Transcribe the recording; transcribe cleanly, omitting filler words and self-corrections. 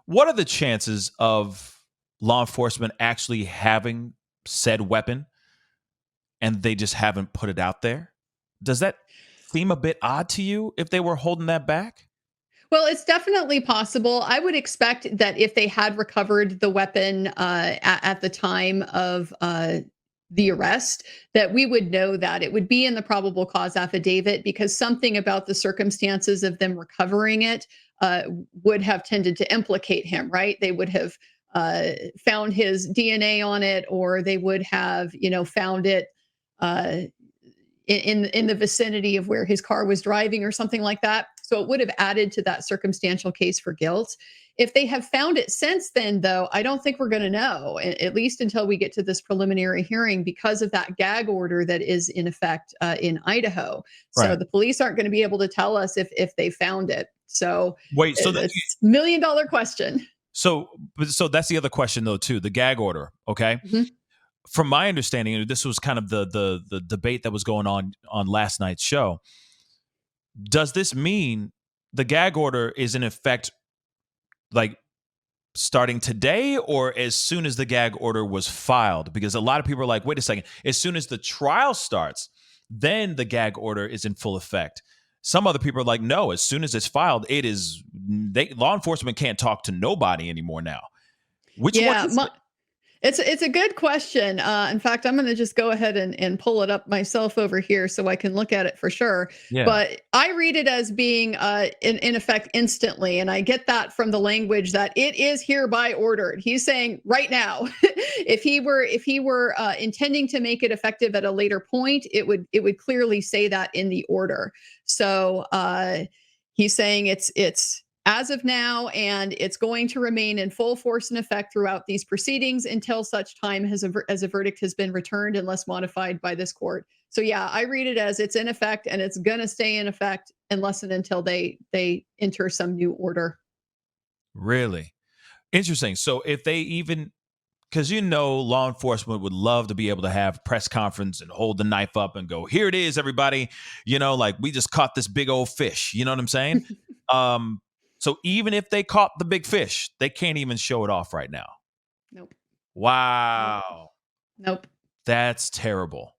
What are the chances of law enforcement actually having said weapon and they just haven't put it out there? Does that seem a bit odd to you if they were holding that back? Well, it's definitely possible. I would expect that if they had recovered the weapon at the time of the arrest, that we would know that it would be in the probable cause affidavit because something about the circumstances of them recovering it uh, would have tended to implicate him, right? They would have found his DNA on it, or they would have, found it. Uh, in the vicinity of where his car was driving or something like that. So it would have added to that circumstantial case for guilt. If they have found it since then, though, I don't think we're going to know, at least until we get to this preliminary hearing because of that gag order that is in effect in Idaho. So Right. the police aren't going to be able to tell us if they found it. So Wait, so it's $1 million question. so that's the other question though too, the gag order, okay? Mhm. From my understanding, this was kind of the debate that was going on last night's show. Does this mean the gag order is in effect like starting today or as soon as the gag order was filed? Because a lot of people are like, wait a second, as soon as the trial starts, then the gag order is in full effect. Some other people are like, no, as soon as it's filed, law enforcement can't talk to nobody anymore now. Which one Yeah, is it? it's a good question. In fact, I'm going to just go ahead and pull it up myself over here so I can look at it for sure. Yeah. But I read it as being in effect instantly, and I get that from the language that it is hereby ordered. He's saying right now, if he were intending to make it effective at a later point, it would clearly say that in the order. So he's saying it's as of now, and it's going to remain in full force and effect throughout these proceedings until such time as a verdict has been returned, unless modified by this court. So yeah, I read it as it's in effect, and it's going to stay in effect unless and until they enter some new order. Really? Interesting. So if they even, because law enforcement would love to be able to have press conference and hold the knife up and go, here it is, everybody. Like we just caught this big old fish. You know what I'm saying? Um, so even if they caught the big fish, they can't even show it off right now. Nope. Nope. Wow. Nope. That's terrible.